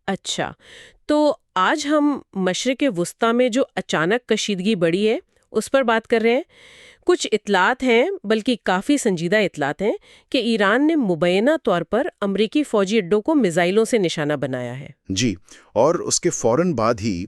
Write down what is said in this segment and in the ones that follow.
اچھا، تو آج ہم مشرق وسطیٰ میں جو اچانک کشیدگی بڑھی ہے اس پر بات کر رہے ہیں۔ کچھ اطلاعات ہیں، بلکہ کافی سنجیدہ اطلاعات ہیں کہ ایران نے مبینہ طور پر امریکی فوجی اڈوں کو میزائلوں سے نشانہ بنایا ہے۔ جی، اور اس کے فوراً بعد ہی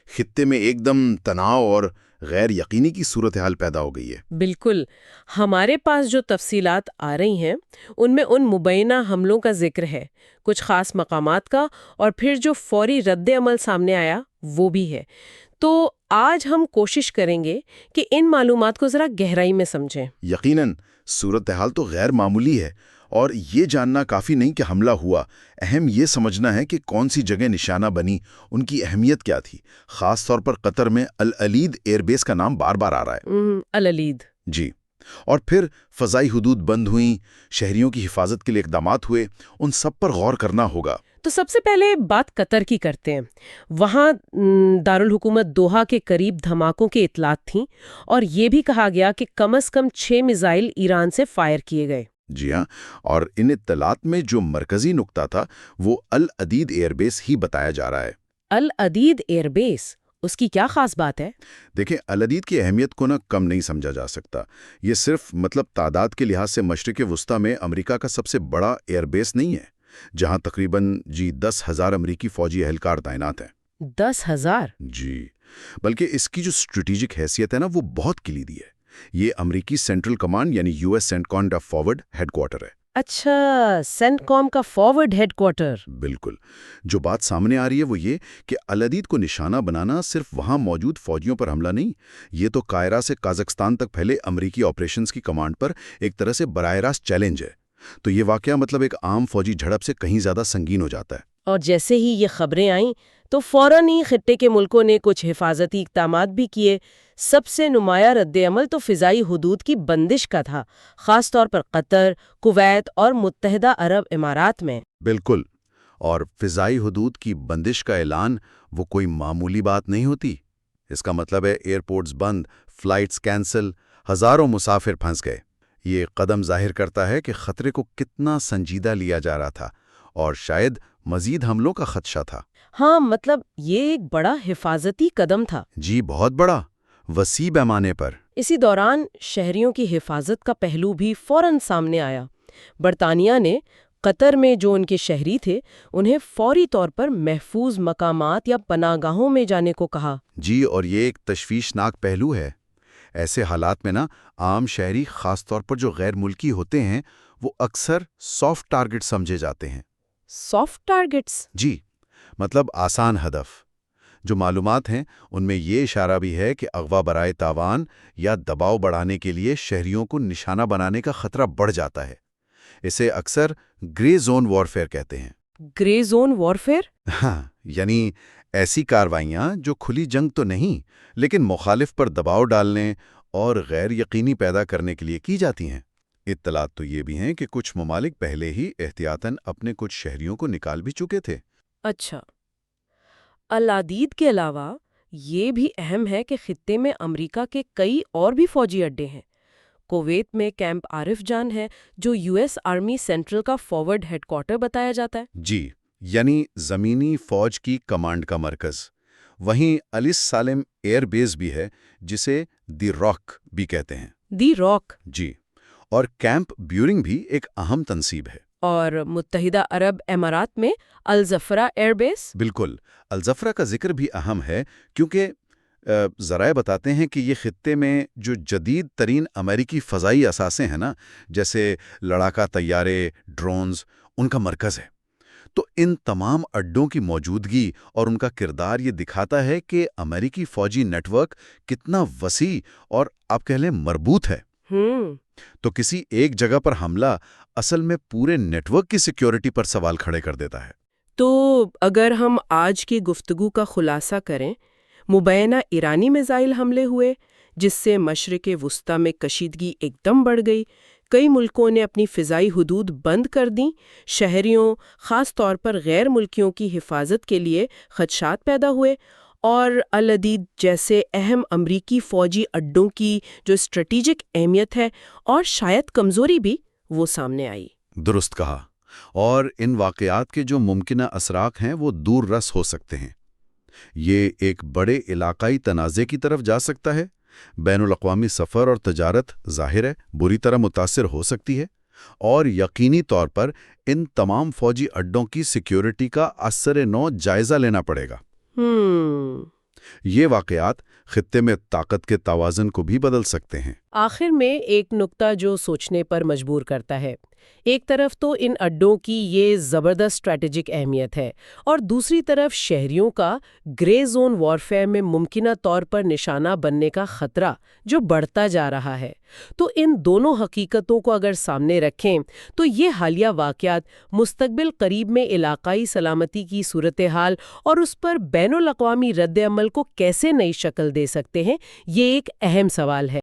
خطے میں ایک دم تناؤ اور غیر یقینی کی صورتحال پیدا ہو گئی ہے۔ بالکل، ہمارے پاس جو تفصیلات آ رہی ہیں ان میں ان مبینہ حملوں کا ذکر ہے، کچھ خاص مقامات کا، اور پھر جو فوری رد عمل سامنے آیا وہ بھی ہے۔ تو آج ہم کوشش کریں گے کہ ان معلومات کو ذرا گہرائی میں سمجھیں۔ یقیناً صورتحال تو غیر معمولی ہے، اور یہ جاننا کافی نہیں کہ حملہ ہوا، اہم یہ سمجھنا ہے کہ کون سی جگہ نشانہ بنی، ان کی اہمیت کیا تھی۔ خاص طور پر قطر میں العلید ایئر بیس کا نام بار بار آ رہا ہے۔ العلید، جی، اور پھر فضائی حدود بند ہوئیں، شہریوں کی حفاظت کے لیے اقدامات ہوئے، ان سب پر غور کرنا ہوگا۔ تو سب سے پہلے بات قطر کی کرتے ہیں۔ وہاں دارالحکومت دوحہ کے قریب دھماکوں کی اطلاعات تھیں، اور یہ بھی کہا گیا کہ کم از کم 6 میزائل ایران سے فائر کیے گئے۔ جی ہاں، اور ان اطلاعات میں جو مرکزی نقطہ تھا وہ العدید ایئر بیس ہی بتایا جا رہا ہے۔ العدید ایئر بیس، اس کی کیا خاص بات ہے؟ دیکھیں، العدید کی اہمیت کو کم نہیں سمجھا جا سکتا۔ یہ صرف تعداد کے لحاظ سے مشرق وسطیٰ میں امریکہ کا سب سے بڑا ایئر بیس نہیں ہے، جہاں تقریباً 10,000 امریکی فوجی اہلکار تعینات ہیں۔ 10,000؟ جی، بلکہ اس کی جو اسٹریٹجک حیثیت ہے وہ بہت کلیدی ہے۔ یہ امریکی سینٹرل کمانڈ یعنی یو ایس سینٹکام کا فارورڈ ہیڈ کوارٹر ہے۔ اچھا، سینٹکام کا فارورڈ ہیڈ کوارٹر۔ بالکل۔ جو بات سامنے آ رہی ہے وہ یہ کہ العدید کو نشانہ بنانا صرف وہاں موجود فوجیوں پر حملہ نہیں، یہ تو قاہرہ سے قازقستان تک پھیلے امریکی آپریشنز کی کمانڈ پر ایک طرح سے براہ راست چیلنج ہے۔ تو یہ واقعہ ایک عام فوجی جھڑپ سے کہیں زیادہ سنگین ہو جاتا ہے۔ اور جیسے ہی یہ خبریں آئیں تو فوراً ہی خطے کے ملکوں نے کچھ حفاظتی اقدامات بھی کیے۔ سب سے نمایاں رد عمل تو فضائی حدود کی بندش کا تھا، خاص طور پر قطر، کویت اور متحدہ عرب امارات میں۔ بالکل، اور فضائی حدود کی بندش کا اعلان وہ کوئی معمولی بات نہیں ہوتی۔ اس کا مطلب ہے ایئرپورٹس بند، فلائٹس کینسل، ہزاروں مسافر پھنس گئے۔ یہ قدم ظاہر کرتا ہے کہ خطرے کو کتنا سنجیدہ لیا جا رہا تھا، اور شاید مزید حملوں کا خدشہ تھا۔ ہاں، مطلب یہ ایک بڑا حفاظتی قدم تھا۔ جی، بہت بڑا، وسیع پیمانے پر۔ اسی دوران شہریوں کی حفاظت کا پہلو بھی فوراً سامنے آیا۔ برطانیہ نے قطر میں جو ان کے شہری تھے انہیں فوری طور پر محفوظ مقامات یا پناہ گاہوں میں جانے کو کہا۔ جی، اور یہ ایک تشویشناک پہلو ہے۔ ایسے حالات میں عام شہری، خاص طور پر جو غیر ملکی ہوتے ہیں، وہ اکثر سافٹ ٹارگٹ سمجھے جاتے ہیں۔ Soft targets? جی، آسان ہدف۔ جو معلومات ہیں ان میں یہ اشارہ بھی ہے کہ اغوا برائے تاوان یا دباؤ بڑھانے کے لیے شہریوں کو نشانہ بنانے کا خطرہ بڑھ جاتا ہے۔ اسے اکثر گرے زون وارفیئر کہتے ہیں۔ گرے زون وارفیئر؟ ہاں، یعنی ایسی کارروائیاں جو کھلی جنگ تو نہیں، لیکن مخالف پر دباؤ ڈالنے اور غیر یقینی پیدا کرنے کے لیے کی جاتی ہیں۔ اطلاعات تو یہ بھی ہیں کہ کچھ ممالک پہلے ہی احتیاطاً اپنے کچھ شہریوں کو نکال بھی چکے تھے۔ اچھا، العدید کے علاوہ یہ بھی اہم ہے کہ خطے میں امریکہ کے کئی اور بھی فوجی اڈے ہیں۔ کویت میں کیمپ عارف جان ہے جو یو ایس آرمی سینٹرل کا فارورڈ ہیڈ کوارٹر بتایا جاتا ہے۔ جی، یعنی زمینی فوج کی کمانڈ کا مرکز۔ وہیں الیس سالم ایئر بیس بھی ہے جسے دی راک بھی کہتے ہیں۔ دی راک؟ جی، اور کیمپ بیورنگ بھی ایک اہم تنصیب ہے۔ اور متحدہ عرب امارات میں الزفرہ ایئر بیس؟ بالکل، الزفرہ کا ذکر بھی اہم ہے کیونکہ ذرائع بتاتے ہیں کہ یہ خطے میں جو جدید ترین امریکی فضائی اثاثے ہیں جیسے لڑاکا طیارے، ڈرونز، ان کا مرکز ہے۔ تو ان تمام اڈوں کی موجودگی اور ان کا کردار یہ دکھاتا ہے کہ امریکی فوجی نیٹ ورک کتنا وسیع اور آپ کہہ لیں مربوط ہے۔ تو کسی ایک جگہ پر حملہ اصل میں پورے نیٹ ورک کی سیکیورٹی پر سوال کھڑے کر دیتا ہے۔ تو اگر ہم آج کی گفتگو کا خلاصہ کریں، مبینہ ایرانی میزائل حملے ہوئے جس سے مشرق وسطیٰ میں کشیدگی ایک دم بڑھ گئی، کئی ملکوں نے اپنی فضائی حدود بند کر دیں، شہریوں خاص طور پر غیر ملکیوں کی حفاظت کے لیے خدشات پیدا ہوئے، اور العدید جیسے اہم امریکی فوجی اڈوں کی جو اسٹریٹجک اہمیت ہے اور شاید کمزوری بھی، وہ سامنے آئی۔ درست کہا۔ اور ان واقعات کے جو ممکنہ اثرات ہیں وہ دور رس ہو سکتے ہیں۔ یہ ایک بڑے علاقائی تنازع کی طرف جا سکتا ہے۔ بین الاقوامی سفر اور تجارت ظاہر ہے بری طرح متاثر ہو سکتی ہے، اور یقینی طور پر ان تمام فوجی اڈوں کی سیکیورٹی کا اثر نو جائزہ لینا پڑے گا۔ یہ واقعات خطے میں طاقت کے توازن کو بھی بدل سکتے ہیں۔ آخر میں ایک نکتہ جو سوچنے پر مجبور کرتا ہے، ایک طرف تو ان اڈوں کی یہ زبردست اسٹریٹجک اہمیت ہے، اور دوسری طرف شہریوں کا گرے زون وارفیئر میں ممکنہ طور پر نشانہ بننے کا خطرہ جو بڑھتا جا رہا ہے۔ تو ان دونوں حقیقتوں کو اگر سامنے رکھیں تو یہ حالیہ واقعات مستقبل قریب میں علاقائی سلامتی کی صورتحال اور اس پر بین الاقوامی رد عمل کو کیسے نئی شکل دے سکتے ہیں، یہ ایک اہم سوال ہے۔